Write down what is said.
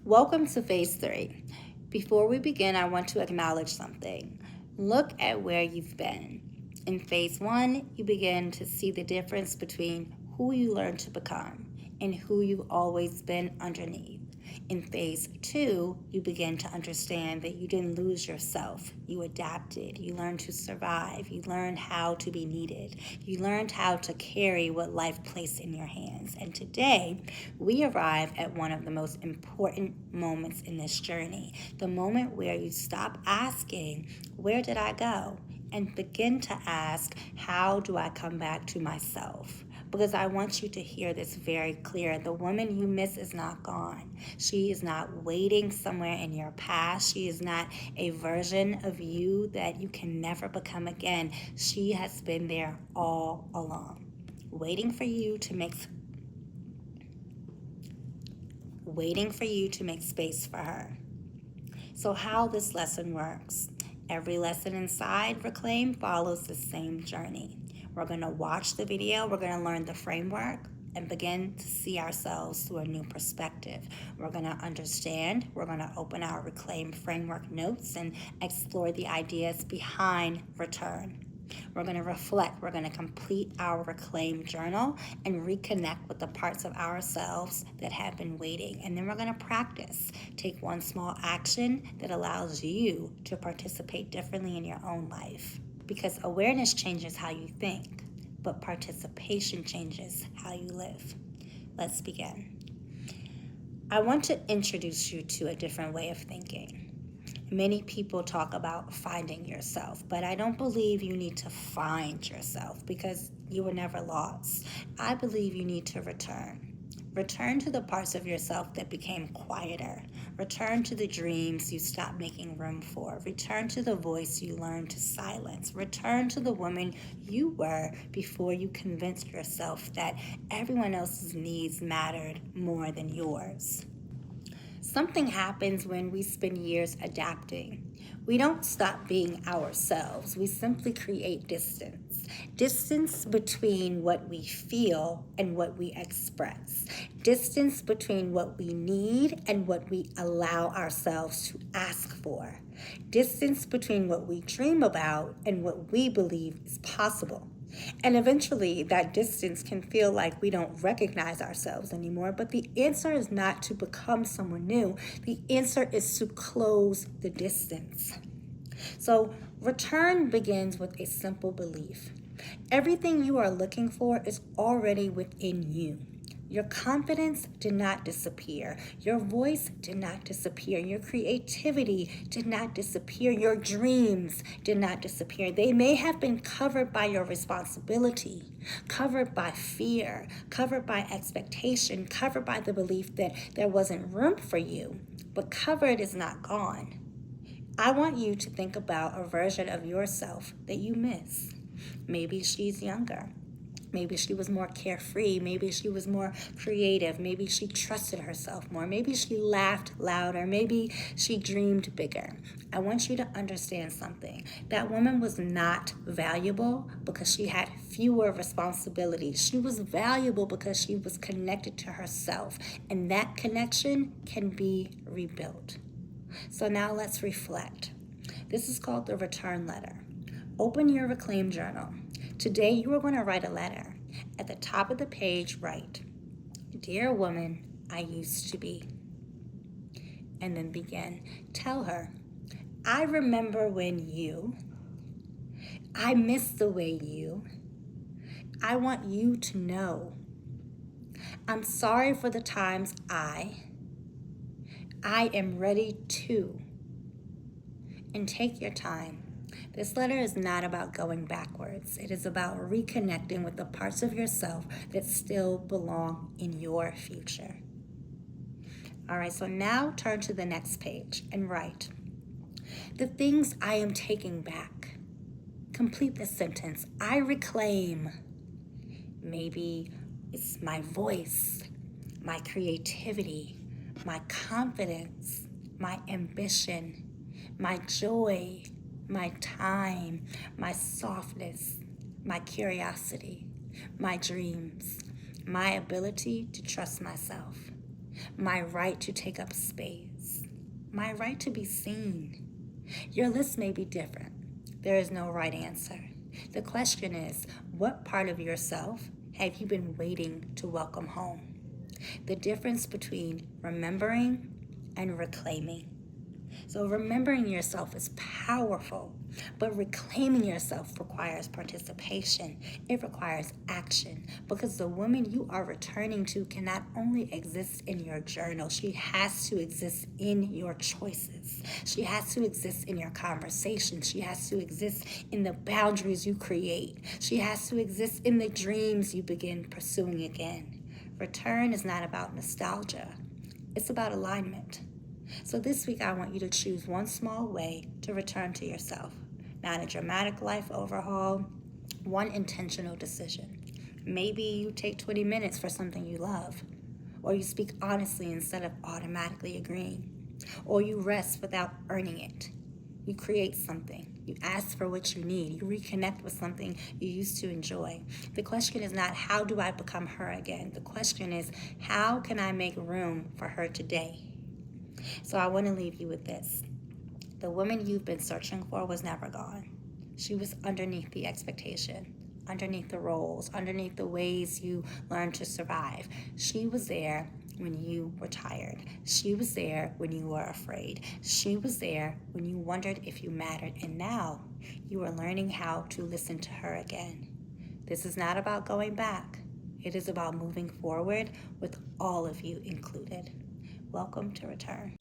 Welcome to Phase 3. Before we begin, I want to acknowledge something. Look at where you've been. In Phase 1, you begin to see the difference between who you learn to become and who you've always been underneath. In Phase 2, you begin to understand that you didn't lose yourself. You adapted. You learned to survive. You learned how to be needed. You learned how to carry what life placed in your hands. And today, we arrive at one of the most important moments in this journey. The moment where you stop asking, where did I go? And begin to ask, how do I come back to myself? Because I want you to hear this very clear. The woman you miss is not gone. She is not waiting somewhere in your past. She is not a version of you that you can never become again. She has been there all along, waiting for you to make space for her. So how this lesson works. Every lesson inside Reclaim follows the same journey. We're going to watch the video, we're going to learn the framework, and begin to see ourselves through a new perspective. We're going to understand, we're going to open our Reclaim framework notes and explore the ideas behind return. We're going to reflect. We're going to complete our Reclaim journal and reconnect with the parts of ourselves that have been waiting. And then we're going to practice. Take one small action that allows you to participate differently in your own life. Because awareness changes how you think, but participation changes how you live. Let's begin. I want to introduce you to a different way of thinking. Many people talk about finding yourself, but I don't believe you need to find yourself because you were never lost. I believe you need to return. Return to the parts of yourself that became quieter. Return to the dreams you stopped making room for. Return to the voice you learned to silence. Return to the woman you were before you convinced yourself that everyone else's needs mattered more than yours. Something happens when we spend years adapting. We don't stop being ourselves. We simply create distance. Distance between what we feel and what we express. Distance between what we need and what we allow ourselves to ask for. Distance between what we dream about and what we believe is possible. And eventually, that distance can feel like we don't recognize ourselves anymore. But the answer is not to become someone new, the answer is to close the distance. So, return begins with a simple belief. Everything you are looking for is already within you. Your confidence did not disappear. Your voice did not disappear. Your creativity did not disappear. Your dreams did not disappear. They may have been covered by your responsibility, covered by fear, covered by expectation, covered by the belief that there wasn't room for you, but covered is not gone. I want you to think about a version of yourself that you miss. Maybe she's younger. Maybe she was more carefree. Maybe she was more creative. Maybe she trusted herself more. Maybe she laughed louder. Maybe she dreamed bigger. I want you to understand something. That woman was not valuable because she had fewer responsibilities. She was valuable because she was connected to herself. And that connection can be rebuilt. So now let's reflect. This is called the return letter. Open your Reclaim journal. Today you are going to write a letter. At the top of the page, write, "Dear woman I used to be." And then begin. Tell her, I remember when you, I miss the way you, I want you to know. I'm sorry for the times I am ready to. And take your time. This letter is not about going backwards. It is about reconnecting with the parts of yourself that still belong in your future. All right, so now turn to the next page and write, "The things I am taking back." Complete the sentence. I reclaim. Maybe it's my voice, my creativity, my confidence, my ambition, my joy, my time, my softness, my curiosity, my dreams, my ability to trust myself. my right to take up space, my right to be seen. Your list may be different. There is no right answer. The question is, what part of yourself have you been waiting to welcome home? The difference between remembering and reclaiming. So remembering yourself is powerful, but reclaiming yourself requires participation. It requires action, because the woman you are returning to cannot only exist in your journal, she has to exist in your choices. She has to exist in your conversations. She has to exist in the boundaries you create. She has to exist in the dreams you begin pursuing again. Return is not about nostalgia. It's about alignment. So this week, I want you to choose one small way to return to yourself. Not a dramatic life overhaul, one intentional decision. Maybe you take 20 minutes for something you love, or you speak honestly instead of automatically agreeing, or you rest without earning it. You create something. You ask for what you need. You reconnect with something you used to enjoy. The question is not, how do I become her again? The question is, how can I make room for her today? So I want to leave you with this. The woman you've been searching for was never gone. She was underneath the expectation, underneath the roles, underneath the ways you learned to survive. She was there when you were tired. She was there when you were afraid. She was there when you wondered if you mattered. And now you are learning how to listen to her again. This is not about going back. It is about moving forward with all of you included. Welcome to Return.